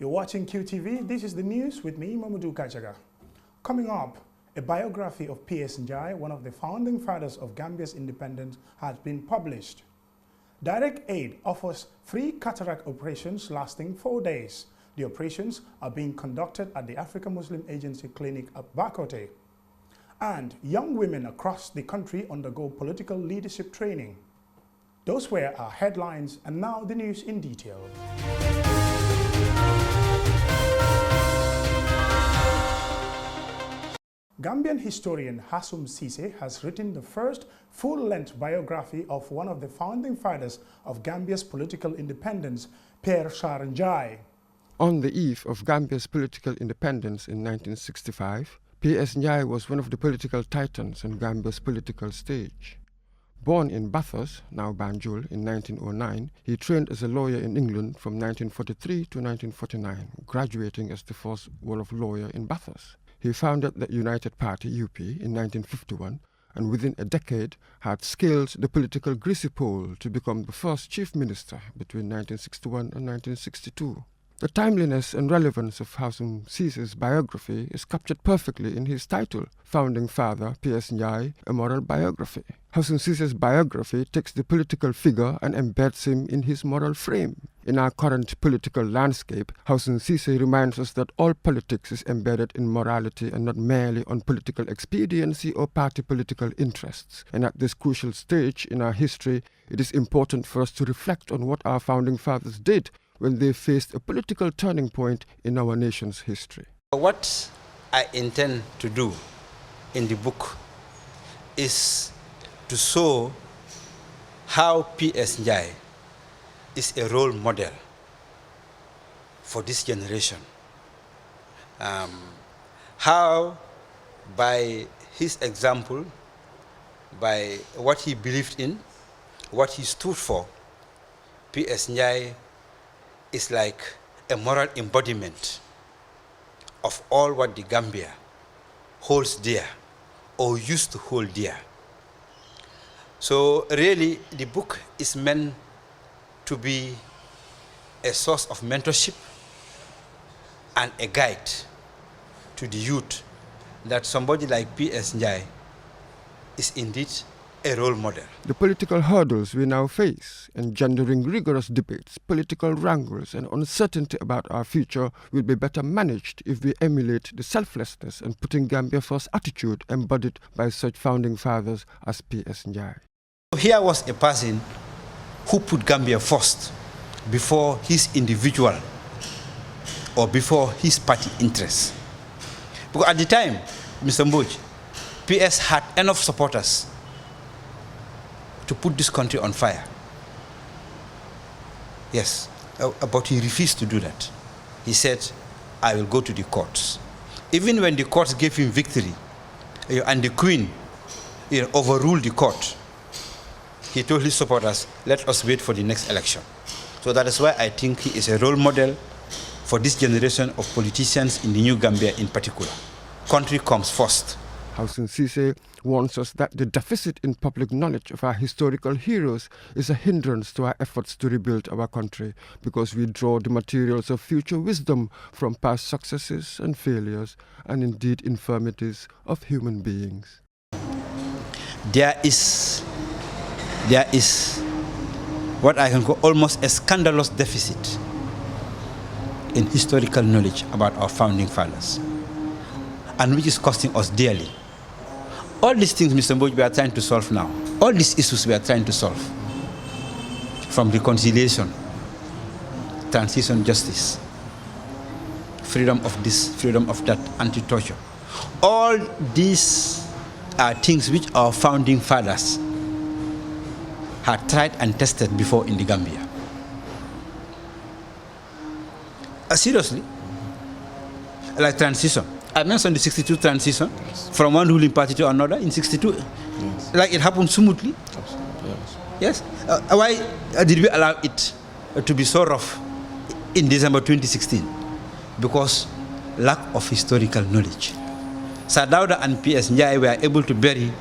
You're watching QTV. This is the news with me, Mamadou Kachaga. Coming up, a biography of Pierre, one of the founding fathers of Gambia's independence, has been published. Direct Aid offers free cataract operations lasting 4 days. The operations are being conducted at the African Muslim Agency Clinic at Bakote. And young women across the country undergo political leadership training. Those were our headlines, and now the news in detail. Gambian historian Hassum Ceesay has written the first full-length biography of one of the founding fathers of Gambia's political independence, Pierre Njie. On the eve of Gambia's political independence in 1965, Pierre Njie was one of the political titans on Gambia's political stage. Born in Bathurst, now Banjul, in 1909, he trained as a lawyer in England from 1943 to 1949, graduating as the first Wolof lawyer in Bathurst. He founded the United Party, UP, in 1951, and within a decade had scaled the political greasy pole to become the first chief minister between 1961 and 1962. The timeliness and relevance of Hassum Ceesay's biography is captured perfectly in his title, Founding Father Pierre Njie, A Moral Biography. Hassum Ceesay's biography takes the political figure and embeds him in his moral frame. In our current political landscape, Hassum Ceesay reminds us that all politics is embedded in morality and not merely on political expediency or party political interests. And at this crucial stage in our history, it is important for us to reflect on what our founding fathers did when they faced a political turning point in our nation's history. What I intend to do in the book is to show how Pierre Njie is a role model for this generation. How by his example, by what he believed in, what he stood for, Pierre Njie is like a moral embodiment of all what the Gambia holds dear or used to hold dear. So really, the book is meant to be a source of mentorship and a guide to the youth that somebody like P.S. Njie is indeed a role model. The political hurdles we now face, engendering rigorous debates, political wrangles, and uncertainty about our future will be better managed if we emulate the selflessness and putting Gambia first attitude embodied by such founding fathers as P.S. Njie. Here was a person who put Gambia first before his individual or before his party interests. Because at the time, Mr. Mboj, PS had enough supporters to put this country on fire. Yes, but he refused to do that. He said, I will go to the courts. Even when the courts gave him victory and the Queen overruled the court, he told his supporters, let us wait for the next election. So that is why I think he is a role model for this generation of politicians in the New Gambia in particular. Country comes first. Hassum Ceesay warns us that the deficit in public knowledge of our historical heroes is a hindrance to our efforts to rebuild our country, because we draw the materials of future wisdom from past successes and failures, and indeed infirmities of human beings. There is what I can call almost a scandalous deficit in historical knowledge about our founding fathers, and which is costing us dearly. All these things, Mr. Mboj, we are trying to solve now. All these issues we are trying to solve. From reconciliation, transition justice, freedom of this, freedom of that, anti-torture. All these are things which our founding fathers had tried and tested before in the Gambia. Seriously, like transition. I mentioned the 62 transition from one ruling party to another in 62. Yes. Like it happened smoothly. Yes. Why did we allow it to be so rough in December 2016? Because lack of historical knowledge. Sadauda and P.S. Njie were able to bury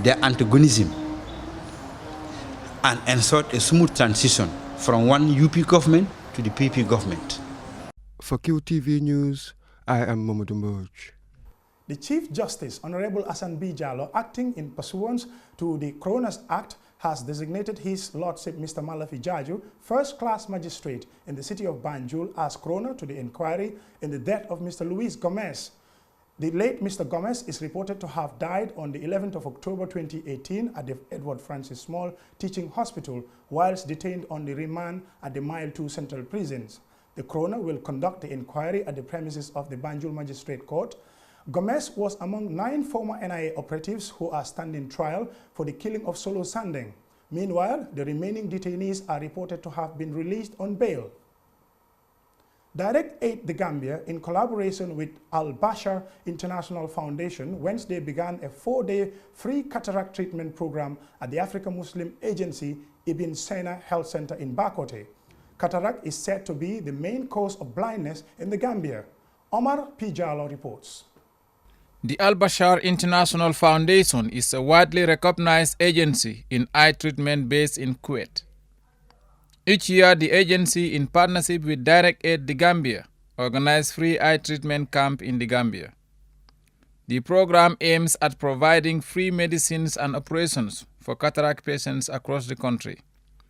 their antagonism and ensure a smooth transition from one UP government to the PP government. For QTV News, I am Mamadou Mbodj. The Chief Justice, Honorable Hassan B. Jallow, acting in pursuance to the Coroner's Act, has designated His Lordship Mr. Malafi Jaju, first-class magistrate in the city of Banjul, as coroner to the inquiry in the death of Mr. Luis Gomez. The late Mr. Gomez is reported to have died on the 11th of October 2018 at the Edward Francis Small Teaching Hospital whilst detained on the remand at the Mile 2 Central Prisons. The coroner will conduct the inquiry at the premises of the Banjul Magistrate Court. Gomez was among 9 former NIA operatives who are standing trial for the killing of Solo Sandeng. Meanwhile, the remaining detainees are reported to have been released on bail. Direct Aid the Gambia, in collaboration with Al-Bashar International Foundation, Wednesday began a 4-day free cataract treatment program at the African Muslim Agency Ibn Sina Health Center in Bakote. Cataract is said to be the main cause of blindness in the Gambia. Omar P. Jallow reports. The Al-Bashar International Foundation is a widely recognized agency in eye treatment based in Kuwait. Each year, the agency, in partnership with Direct Aid the Gambia, organizes free eye treatment camp in the Gambia. The program aims at providing free medicines and operations for cataract patients across the country,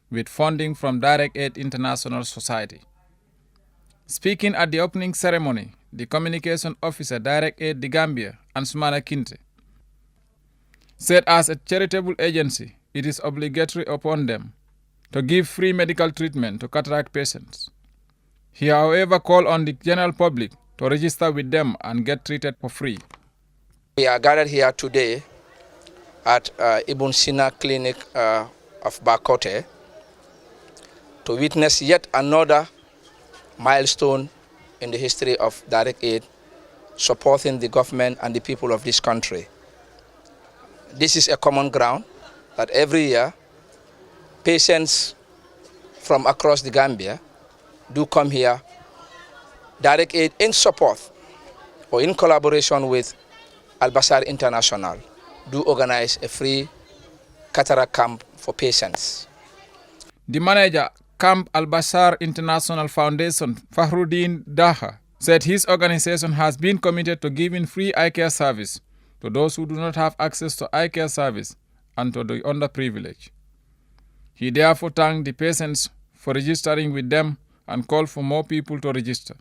with funding from Direct Aid International Society. Speaking at the opening ceremony, the communication officer, Direct Aid the Gambia, Ansumana Kinte, said as a charitable agency, it is obligatory upon them to give free medical treatment to cataract patients. He, however, called on the general public to register with them and get treated for free. We are gathered here today at Ibn Sina Clinic of Bakote to witness yet another milestone in the history of Direct Aid, supporting the government and the people of this country. This is a common ground that every year patients from across the Gambia do come here. Direct Aid, in support or in collaboration with Al-Bashar International, do organize a free cataract camp for patients. The manager, Camp Al-Bashar International Foundation, Fahruddin Daha, said his organization has been committed to giving free eye care service to those who do not have access to eye care service and to the underprivileged. He therefore thanked the patients for registering with them and called for more people to register.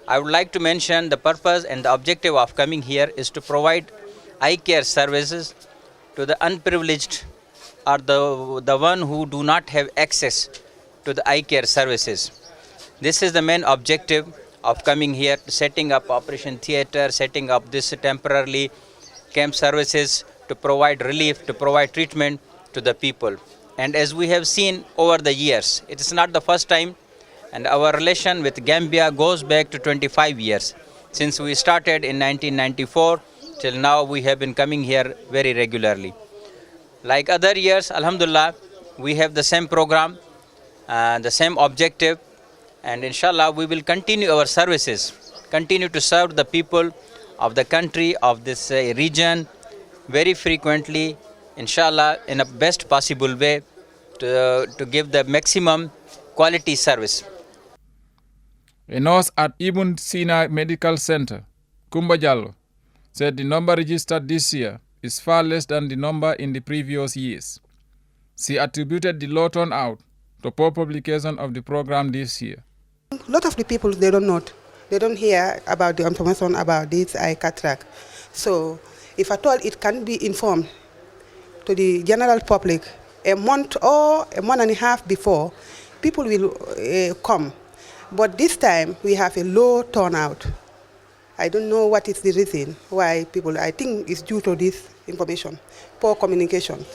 I would like to mention the purpose and the objective of coming here is to provide eye care services to the unprivileged or the one who do not have access to the eye care services. This is the main objective of coming here, setting up operation theater, setting up this temporarily camp services to provide relief, to provide treatment to the people. And as we have seen over the years, it is not the first time, and our relation with Gambia goes back to 25 years. Since we started in 1994 till now, we have been coming here very regularly. Like other years, Alhamdulillah, we have the same program, the same objective, and inshallah we will continue our services, continue to serve the people of the country, of this region very frequently, inshallah, in a best possible way to give the maximum quality service. A nurse at Ibn Sina Medical Center, Kumba Jallow, said the number registered this year is far less than the number in the previous years. She attributed the low turnout to poor publication of the program this year. A lot of the people, they don't know, they don't hear about the information about this eye cataract. So if at all it can be informed to the general public a month or a month and a half before, people will come. But this time we have a low turnout. I don't know what is the reason why people, I think it's due to this information, poor communication,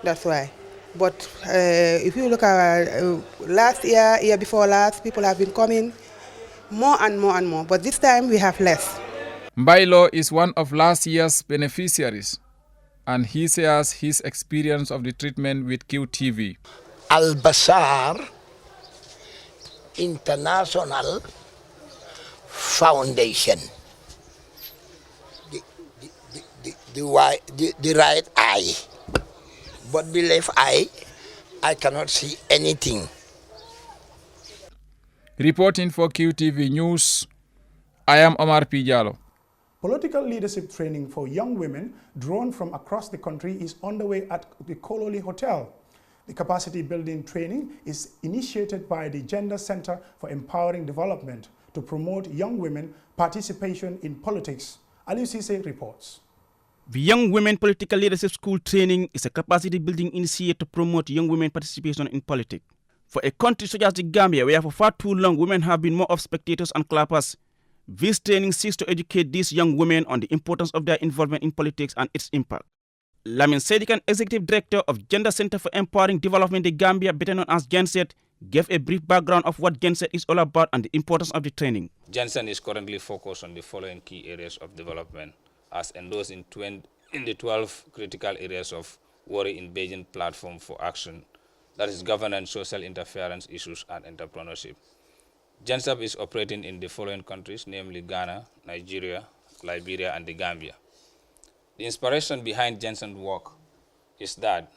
that's why. But if you look at last year, year before last, people have been coming more and more and more, but this time we have less. Bailo is one of last year's beneficiaries, and he shares his experience of the treatment with QTV. Al-Bashar International Foundation. The right eye, but the left eye, I cannot see anything. Reporting for QTV News, I am Omar P. Jallo. Political leadership training for young women drawn from across the country is underway at the Kololi Hotel. The capacity building training is initiated by the Gender Center for Empowering Development to promote young women participation in politics. Aliou Cisse reports. The Young Women Political Leadership School training is a capacity building initiative to promote young women participation in politics. For a country such as the Gambia, where for far too long women have been more of spectators and clappers, this training seeks to educate these young women on the importance of their involvement in politics and its impact. Lamin Sedikan, Executive Director of Gender Center for Empowering Development in the Gambia, better known as GenCET, gave a brief background of what GenCET is all about and the importance of the training. GenCET is currently focused on the following key areas of development, as endorsed in the 12 critical areas of worry in Beijing Platform for Action, that is governance, social interference issues, and entrepreneurship. GenCET is operating in the following countries, namely Ghana, Nigeria, Liberia, and the Gambia. The inspiration behind GenCET work is that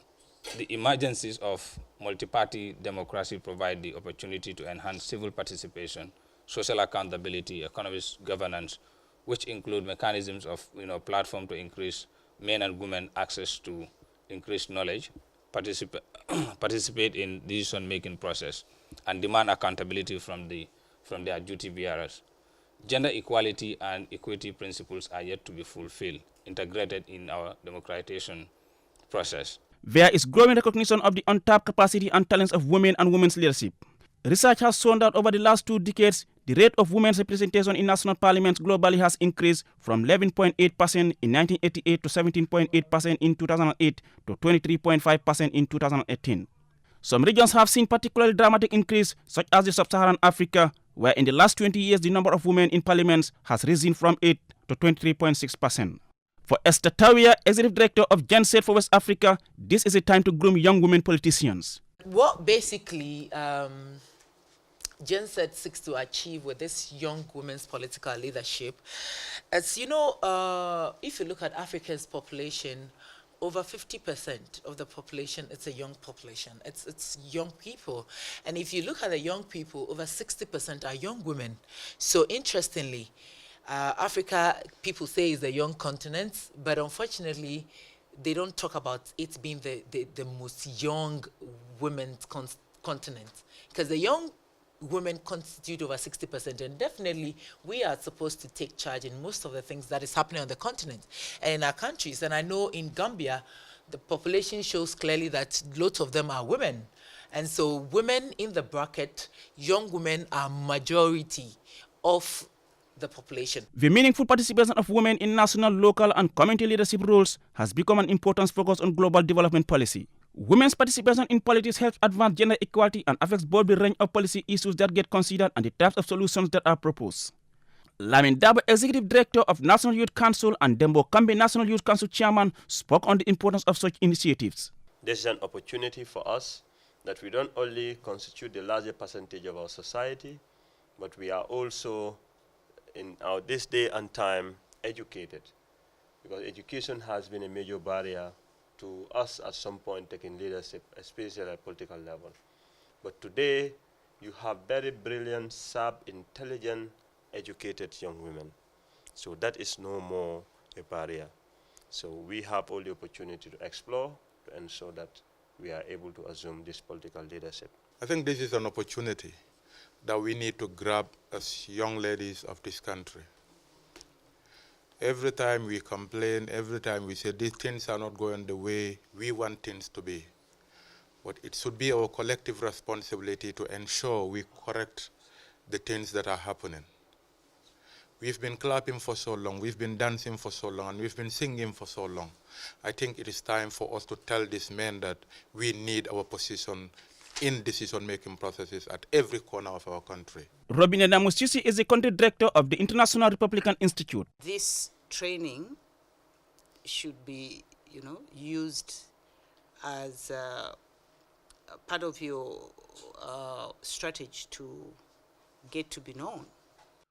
the emergencies of multi-party democracy provide the opportunity to enhance civil participation, social accountability, economic governance, which include mechanisms of platform to increase men and women access to increased knowledge, participate in decision-making process, and demand accountability from their duty bearers. Gender equality and equity principles are yet to be fulfilled, integrated in our democratization process. There is growing recognition of the untapped capacity and talents of women and women's leadership. Research has shown that over the last 2 decades, the rate of women's representation in national parliaments globally has increased from 11.8% in 1988 to 17.8% in 2008 to 23.5% in 2018. Some regions have seen particularly dramatic increase, such as the sub-Saharan Africa, where in the last 20 years the number of women in parliaments has risen from 8 to 23.6%. For Esther Tawia, Executive Director of GenCET for West Africa, this is a time to groom young women politicians. What basically GenCET seeks to achieve with this young women's political leadership, as you know, if you look at Africa's population, over 50% of the population, it's a young population. It's young people. And if you look at the young people, over 60% are young women. So interestingly, Africa, people say, is a young continent, but unfortunately, they don't talk about it being the most young women's continent. Because the young women constitute over 60%, and definitely we are supposed to take charge in most of the things that is happening on the continent and in our countries. And I know in Gambia, the population shows clearly that lots of them are women. And so women in the bracket, young women are majority of the population. The meaningful participation of women in national, local, and community leadership roles has become an important focus on global development policy. Women's participation in politics helps advance gender equality and affects both the range of policy issues that get considered and the types of solutions that are proposed. Lamin Dabo, Executive Director of National Youth Council and Dembo Kambi National Youth Council Chairman, spoke on the importance of such initiatives. This is an opportunity for us that we don't only constitute the larger percentage of our society, but we are also in this day and time educated, because education has been a major barrier to us at some point taking leadership, especially at political level. But today, you have very brilliant, sharp, intelligent, educated young women. So that is no more a barrier. So we have all the opportunity to explore, to ensure that we are able to assume this political leadership. I think this is an opportunity that we need to grab as young ladies of this country. Every time we complain, every time we say these things are not going the way we want things to be. But it should be our collective responsibility to ensure we correct the things that are happening. We've been clapping for so long, we've been dancing for so long, and we've been singing for so long. I think it is time for us to tell these men that we need our position in decision-making processes at every corner of our country. Robina Namusisi is the country director of the International Republican Institute. This training should be, used as part of your strategy to get to be known.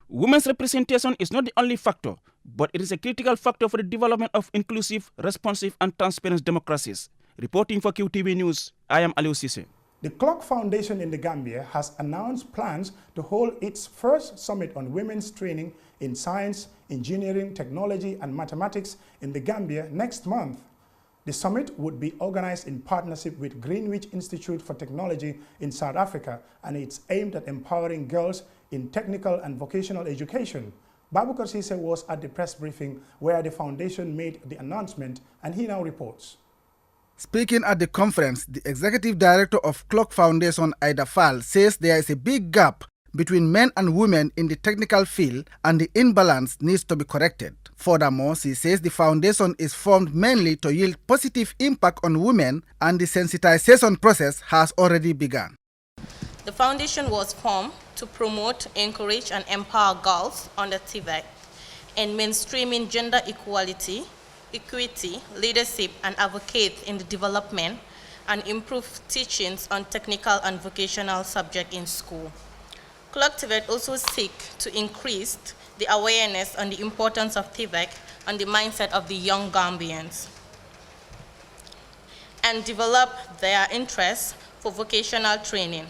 Women's representation is not the only factor, but it is a critical factor for the development of inclusive, responsive, and transparent democracies. Reporting for QTV News, I am Aliou Cisse. The Clock Foundation in the Gambia has announced plans to hold its first summit on women's training in science, engineering, technology, and mathematics in the Gambia next month. The summit would be organized in partnership with Greenwich Institute for Technology in South Africa, and it's aimed at empowering girls in technical and vocational education. Babukar Sise was at the press briefing where the foundation made the announcement, and he now reports. Speaking at the conference, the executive director of Clock Foundation, Ida Fall, says there is a big gap between men and women in the technical field and the imbalance needs to be corrected. Furthermore, she says the foundation is formed mainly to yield positive impact on women and the sensitization process has already begun. The foundation was formed to promote, encourage and empower girls under TVEC and mainstreaming gender equality, equity, leadership and advocate in the development and improve teachings on technical and vocational subjects in school. Clock TVEC also seek to increase the awareness on the importance of TVEC and the mindset of the young Gambians and develop their interest for vocational training.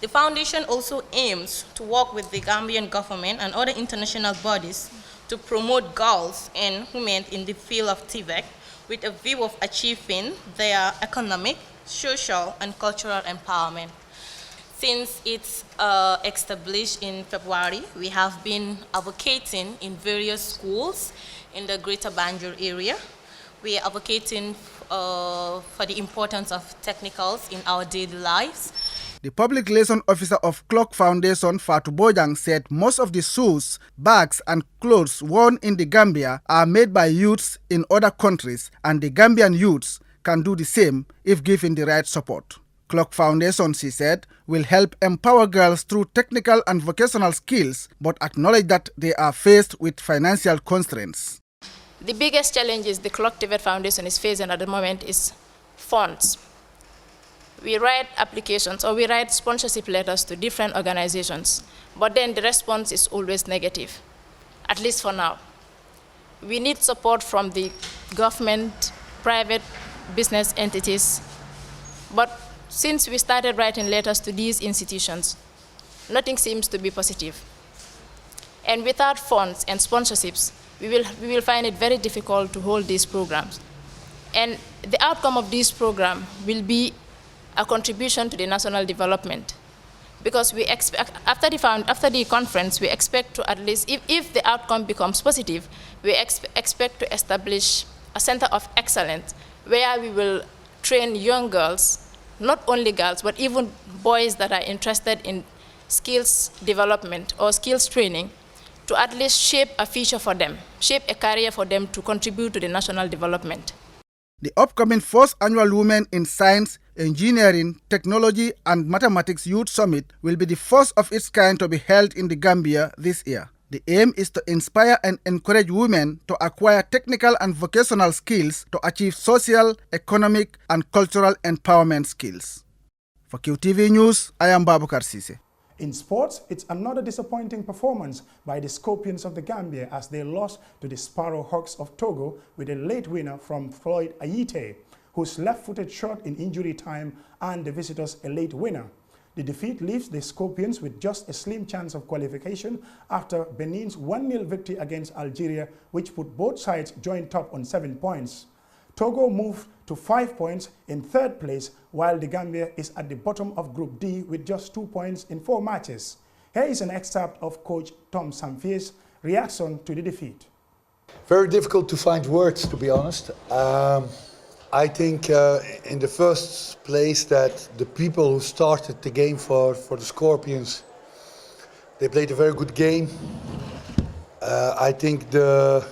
The foundation also aims to work with the Gambian government and other international bodies to promote girls and women in the field of TVEC with a view of achieving their economic, social, and cultural empowerment. Since it's established in February, we have been advocating in various schools in the Greater Banjul area. We are advocating for the importance of technicals in our daily lives. The public relations officer of Clock Foundation, Fatou Bojang, said most of the shoes, bags and clothes worn in the Gambia are made by youths in other countries, and the Gambian youths can do the same if given the right support. Clock Foundation, she said, will help empower girls through technical and vocational skills, but acknowledge that they are faced with financial constraints. The biggest challenges the Clock TVEC Foundation is facing at the moment is funds. We write applications or we write sponsorship letters to different organizations, but then the response is always negative, at least for now. We need support from the government, private business entities, but since we started writing letters to these institutions, nothing seems to be positive. And without funds and sponsorships, we will find it very difficult to hold these programs. And the outcome of this program will be a contribution to the national development. Because we expect, after the conference, we expect to at least, if the outcome becomes positive, we expect to establish a center of excellence where we will train young girls, not only girls, but even boys that are interested in skills development or skills training, to at least shape a future for them, shape a career for them to contribute to the national development. The upcoming first annual Women in Science, Engineering, Technology and Mathematics Youth Summit will be the first of its kind to be held in the Gambia this year. The aim is to inspire and encourage women to acquire technical and vocational skills to achieve social, economic and cultural empowerment skills. For QTV News, I am Babukar Sise. In sports, it's another disappointing performance by the Scorpions of the Gambia as they lost to the Sparrow Hawks of Togo with a late winner from Floyd Ayite, whose left-footed shot in injury time earned the visitors a late winner. The defeat leaves the Scorpions with just a slim chance of qualification after Benin's 1-0 victory against Algeria, which put both sides joint top on 7 points. Togo moved to 5 points in third place, while the Gambia is at the bottom of Group D with just 2 points in 4 matches. Here is an excerpt of Coach Tom Samfier's reaction to the defeat. Very difficult to find words, to be honest. I think in the first place that the people who started the game for the Scorpions, they played a very good game. I think the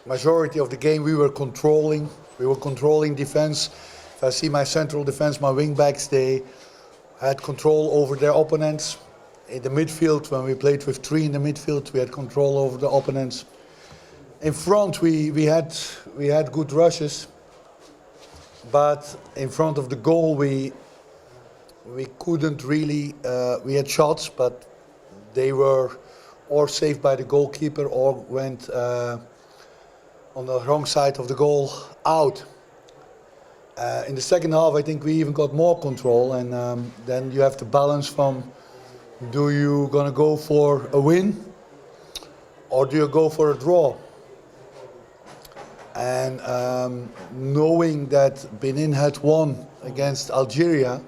majority of the game we were controlling defense. If I see my central defense, my wing backs, they had control over their opponents. In the midfield, when we played with 3 in the midfield, we had control over the opponents. In front, we had good rushes, but in front of the goal, we couldn't really. We had shots, but they were or saved by the goalkeeper or went on the wrong side of the goal out. In the second half, I think we even got more control, and then you have to balance from, do you gonna go for a win or do you go for a draw? And knowing that Benin had won against Algeria,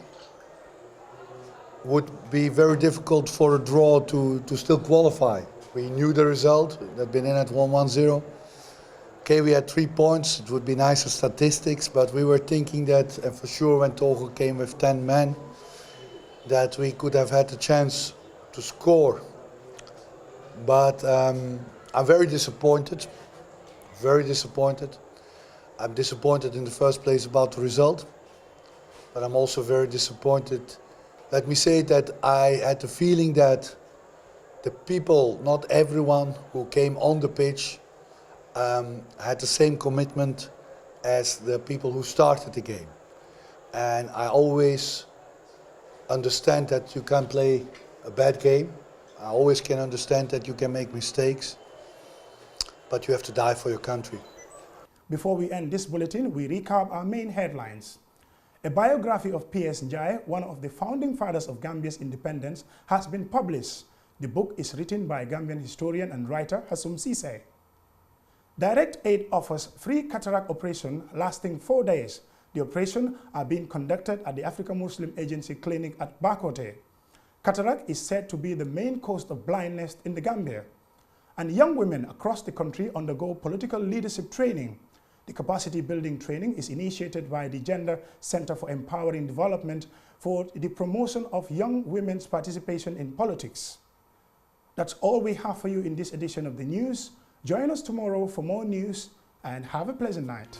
would be very difficult for a draw to still qualify. We knew the result, that Benin had won 1-0. Okay, we had 3 points, it would be nicer statistics, but we were thinking that, and for sure when Togo came with 10 men, that we could have had the chance to score. But I'm very disappointed, very disappointed. I'm disappointed in the first place about the result, but I'm also very disappointed. Let me say that I had the feeling that the people, not everyone who came on the pitch, had the same commitment as the people who started the game. And I always understand that you can play a bad game. I always can understand that you can make mistakes, but you have to die for your country. Before we end this bulletin, we recap our main headlines. A biography of Pierre, one of the founding fathers of Gambia's independence, has been published. The book is written by Gambian historian and writer Hassoum Ceesay. Direct Aid offers free cataract operation lasting 4 days. The operation are being conducted at the African Muslim Agency Clinic at Bakote. Cataract is said to be the main cause of blindness in the Gambia. And young women across the country undergo political leadership training. The capacity building training is initiated by the Gender Center for Empowering Development for the promotion of young women's participation in politics. That's all we have for you in this edition of the news. Join us tomorrow for more news and have a pleasant night.